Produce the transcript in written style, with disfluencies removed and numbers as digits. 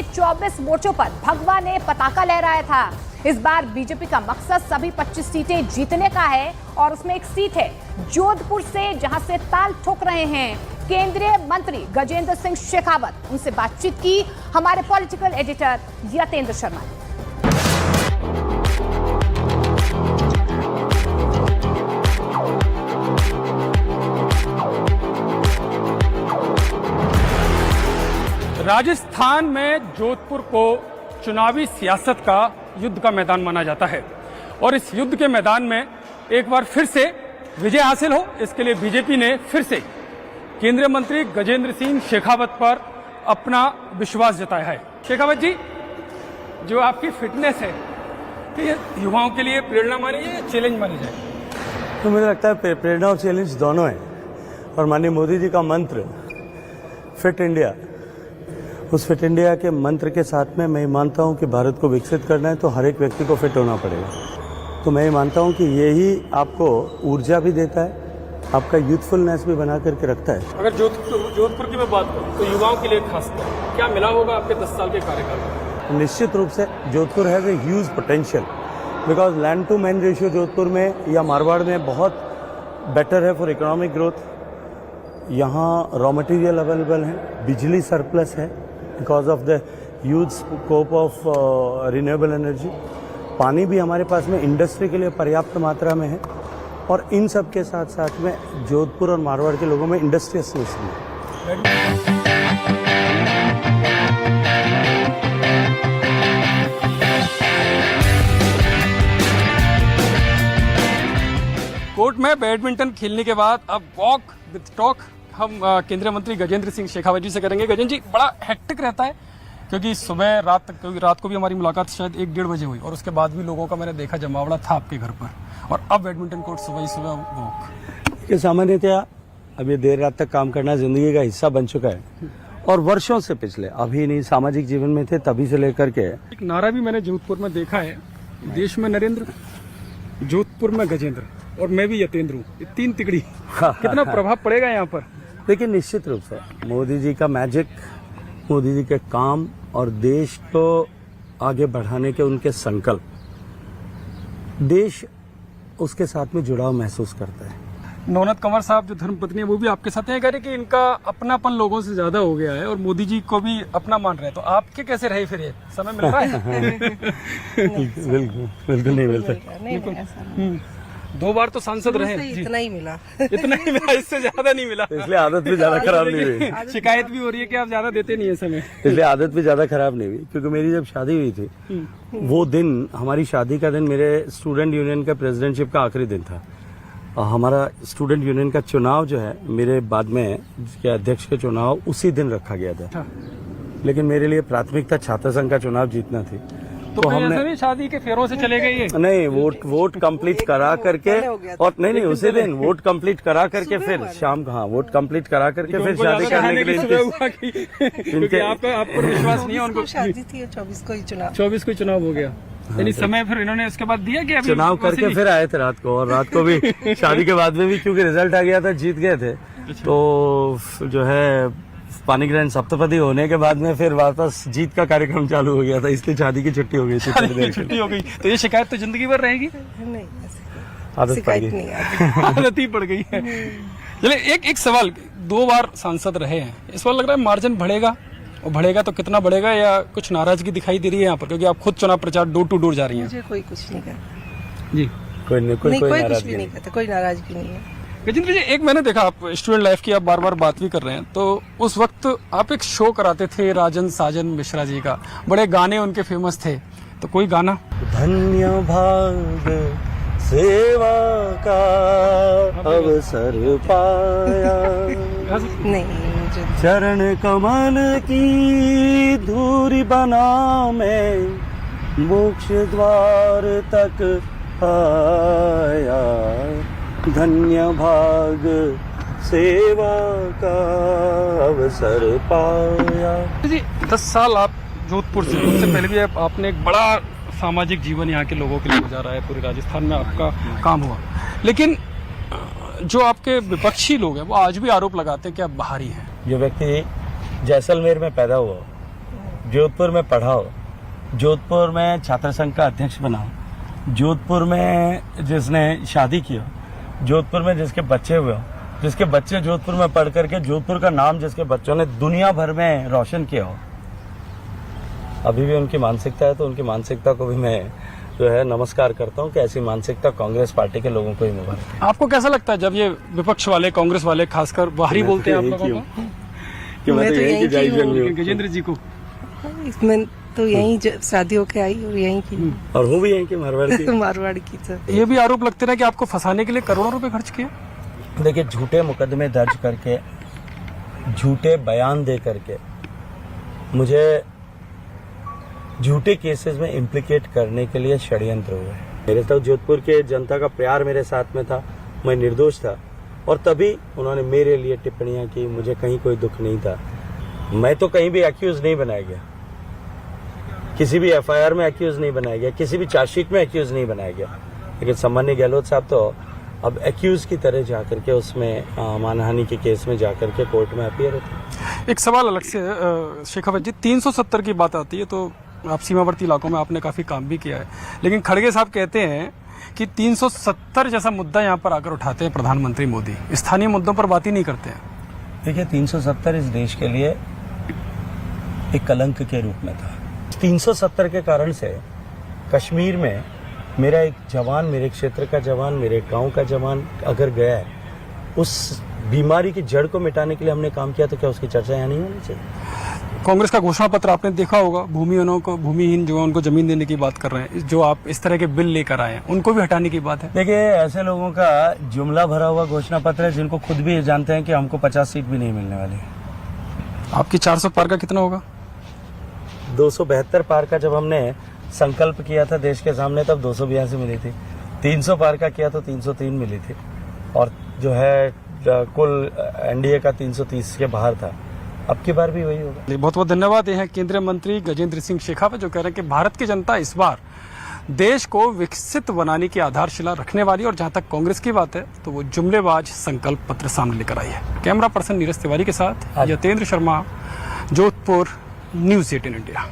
24 मोर्चों पर भगवा ने पताका लहराया था। इस बार बीजेपी का मकसद सभी 25 सीटें जीतने का है और उसमें एक सीट है जोधपुर से, जहां से ताल ठोक रहे हैं केंद्रीय मंत्री गजेंद्र सिंह शेखावत। उनसे बातचीत की हमारे पॉलिटिकल एडिटर यतेंद्र शर्मा ने। राजस्थान में जोधपुर को चुनावी सियासत का युद्ध का मैदान माना जाता है और इस युद्ध के मैदान में एक बार फिर से विजय हासिल हो, इसके लिए बीजेपी ने फिर से केंद्रीय मंत्री गजेंद्र सिंह शेखावत पर अपना विश्वास जताया है। शेखावत जी, जो आपकी फिटनेस है, तो ये युवाओं के लिए प्रेरणा मानी जाए या चैलेंज मानी जाए? तो मुझे लगता है प्रेरणा और चैलेंज दोनों है। और माननीय मोदी जी का मंत्र फिट इंडिया, उस फिट इंडिया के मंत्र के साथ में मैं मानता हूं कि भारत को विकसित करना है तो हर एक व्यक्ति को फिट होना पड़ेगा। तो मैं मानता हूं कि यही आपको ऊर्जा भी देता है, आपका यूथफुलनेस भी बना करके रखता है। अगर जोधपुर की मैं बात करूं तो युवाओं के लिए खासकर क्या मिला होगा आपके 10 साल के कार्यकाल में? निश्चित रूप से Jodhpur has a huge potential because land to man ratio Jodhpur में या मारवाड़ में बहुत बेटर है फॉर इकोनॉमिक ग्रोथ। यहाँ रॉ मटेरियल अवेलेबल है, बिजली सरप्लस है because of the huge scope of renewable energy. पानी भी हमारे पास में इंडस्ट्री के लिए पर्याप्त मात्रा में है और इन सब के साथ साथ में जोधपुर और मारवाड़ के लोगों में इंडस्ट्रियलिस्ट भी है। कोर्ट में बैडमिंटन खेलने के बाद अब वॉक विद टॉक हम केंद्रीय मंत्री गजेंद्र सिंह शेखावत जी से करेंगे। गजेंद्र जी, बड़ा हेक्टिक रहता है क्योंकि सुबह रात तक, क्योंकि रात को भी हमारी मुलाकात शायद 1-1:30 बजे हुई और उसके बाद भी लोगों का मैंने देखा जमावड़ा था आपके घर पर, और अब बैडमिंटन कोर्ट सुबह ही सुबह वॉक। सामान्यतया अब ये देर रात तक काम करना जिंदगी का हिस्सा बन चुका है और वर्षों से, पिछले अभी नहीं सामाजिक जीवन में थे तभी से लेकर के। एक नारा भी मैंने जोधपुर में देखा है, देश में नरेंद्र, जोधपुर में गजेंद्र और मैं भी यतेंद्र हूँ, ये 3 तिकड़ी। कितना प्रभाव पड़ेगा यहाँ पर? देखिए, निश्चित रूप से मोदी जी का मैजिक, मोदी जी के काम और देश को आगे बढ़ाने के उनके संकल्प, देश उसके साथ में जुड़ाव महसूस करता है। नौनत कंवर साहब जो धर्मपत्नी है वो भी आपके साथ हैं, कह रहे कि इनका अपनापन लोगों से ज्यादा हो गया है और मोदी जी को भी अपना मान रहे हैं, तो आपके कैसे रहे फिर ये समय मिल रहा है? बिल्कुल नहीं मिलता। 2 बार तो सांसद रहे, इतना ही मिला। इतना ही मिला, इससे ज्यादा नहीं मिला, इसलिए आदत भी ज्यादा खराब नहीं हुई। शिकायत भी हो रही है कि आप ज्यादा देते नहीं है समय, इसलिए आदत भी ज्यादा खराब नहीं हुई। क्योंकि मेरी जब शादी हुई थी, वो दिन, हमारी शादी का दिन मेरे स्टूडेंट यूनियन का प्रेसिडेंटशिप का आखिरी दिन था। हमारा स्टूडेंट यूनियन का चुनाव जो है, मेरे बाद में के अध्यक्ष का चुनाव उसी दिन रखा गया था, लेकिन मेरे लिए प्राथमिकता छात्र संघ का चुनाव जीतना थी। तो हमने शादी के फेरों से चले गए? नहीं, वोट कंप्लीट करा करके, और नहीं उसी दिन वोट कंप्लीट करा करके फिर शाम को, हाँ, वोट कंप्लीट करा करके फिर शादी करने के लिए इनके आपको विश्वास नहीं है उनको? शादी थी 24 को ही चुनाव, 24 को चुनाव हो गया। यानी समय फिर इन्होंने उसके बाद दिया कि चुनाव करके फिर आए थे रात को, और रात को भी शादी के बाद में भी क्योंकि रिजल्ट आ गया था, जीत गए थे, तो जो है पानी ग्रहण सप्तपदी होने के बाद में फिर वापस जीत का कार्यक्रम चालू हो गया था, इसलिए शादी की छुट्टी हो गई थी। छुट्टी हो गई तो ये शिकायत तो जिंदगी भर रहेगी? नहीं, आदत पड़ गई, आदत ही पड़ गई है। चलिए, एक सवाल, 2 बार सांसद रहे हैं, इस बार लग रहा है मार्जिन बढ़ेगा, और बढ़ेगा तो कितना बढ़ेगा, या कुछ नाराजगी दिखाई दे रही है यहाँ पर, क्योंकि आप खुद चुनाव प्रचार डोर टू डोर जा रही हैं? मुझे कोई कुछ नहीं कहता जी, कोई कुछ भी नहीं कहता, कोई नाराजगी नहीं है। गजेंद्र जी, एक मैंने देखा, आप स्टूडेंट लाइफ की आप बार बार बात भी कर रहे हैं, तो उस वक्त आप एक शो कराते थे राजन साजन मिश्रा जी का, बड़े गाने उनके फेमस थे, तो कोई गाना? धन्य भाग सेवा का अवसर पाया, नहीं, चरण कमल की धूरी बना मैं मोक्ष द्वार तक आया, धन्य भाग सेवा का अवसर पाया। जी, 10 साल आप जोधपुर से, उससे पहले भी आपने एक बड़ा सामाजिक जीवन यहाँ के लोगों के लिए गुजारा है, पूरे राजस्थान में आपका काम हुआ, लेकिन जो आपके विपक्षी लोग हैं वो आज भी आरोप लगाते हैं कि आप बाहरी हैं। जो व्यक्ति जैसलमेर में पैदा हुआ, जोधपुर में पढ़ा हो, जोधपुर में छात्र संघ का अध्यक्ष बना हो, जोधपुर में जिसने शादी की हो, जोधपुर में जिसके बच्चे हुए हो, जिसके बच्चे जोधपुर में पढ़ करके जोधपुर का नाम जिसके बच्चों ने दुनिया भर में रोशन किया हो, अभी भी उनकी मानसिकता है, तो उनकी मानसिकता को भी मैं जो है नमस्कार करता हूं कि ऐसी मानसिकता कांग्रेस पार्टी के लोगों को ही मुबारक है। आपको कैसा लगता है जब ये विपक्ष वाले, कांग्रेस वाले खासकर बाहरी बोलते हैं आप लोगों को? कि मैं तो यहीं की जाई जंगली हूं। गजेंद्र जी को इसमें तो यहीं शादी होके आई और यहीं की और हूँ भी यहीं की मारवाड़ की। मारवाड़ की तो ये भी आरोप लगते हैं कि आपको फंसाने के लिए करोड़ों रुपए खर्च किए। देखिए, झूठे मुकदमे दर्ज करके, झूठे बयान दे करके मुझे झूठे केसेस में इम्प्लिकेट करने के लिए षड्यंत्र हुए। मेरे तक जोधपुर के जनता का प्यार मेरे साथ में था, मैं निर्दोष था, और तभी उन्होंने मेरे लिए टिप्पणियां की। मुझे कहीं कोई दुख नहीं था, मैं तो कहीं भी एक्यूज नहीं बनाया गया, किसी भी एफआईआर में एक्यूज नहीं बनाया गया, किसी भी चार्जशीट में एक्यूज नहीं बनाया गया। लेकिन सम्माननीय गहलोत साहब तो अब एक्यूज की तरह जाकर के उसमें मानहानि के केस में जाकर के कोर्ट में अपीयर होते। एक सवाल अलग से शेखावत जी, 370 की बात आती है तो आप सीमावर्ती इलाकों में आपने काफी काम भी किया है, लेकिन खड़गे साहब कहते हैं कि 370 जैसा मुद्दा यहाँ पर आकर उठाते हैं प्रधानमंत्री मोदी, स्थानीय मुद्दों पर बात ही नहीं करते हैं। देखिए, 370 इस देश के लिए एक कलंक के रूप में था। 370 के कारण से कश्मीर में मेरा एक जवान, मेरे क्षेत्र का जवान, मेरे गांव का जवान अगर गया है, उस बीमारी की जड़ को मिटाने के लिए हमने काम किया, तो क्या उसकी चर्चा यहाँ नहीं होनी चाहिए? कांग्रेस का घोषणा पत्र आपने देखा होगा, भूमिहीन जो उनको जमीन देने की बात कर रहे हैं, जो आप इस तरह के बिल लेकर आए हैं उनको भी हटाने की बात है। देखिए, ऐसे लोगों का जुमला भरा हुआ घोषणा पत्र है जिनको खुद भी जानते हैं कि हमको 50 सीट भी नहीं मिलने वाली। आपकी 400 पार का कितना होगा? 272 पार का जब हमने संकल्प किया था देश के सामने, तब 282 मिली थी। 300 पार का किया तो 303 मिली थी, और जो है कुल एनडीए का 330 के बाहर था। अब की बार भी वही होगा। बहुत बहुत धन्यवाद। ये हैं केंद्रीय मंत्री गजेंद्र सिंह शेखावत, जो कह रहे हैं कि भारत की जनता इस बार देश को विकसित बनाने की आधारशिला रखने वाली, और जहां तक कांग्रेस की बात है तो वो जुमलेबाज संकल्प पत्र सामने लेकर आई है। कैमरा पर्सन नीरज तिवारी के साथ यतेंद्र शर्मा, जोधपुर, न्यूज़ 18 इंडिया।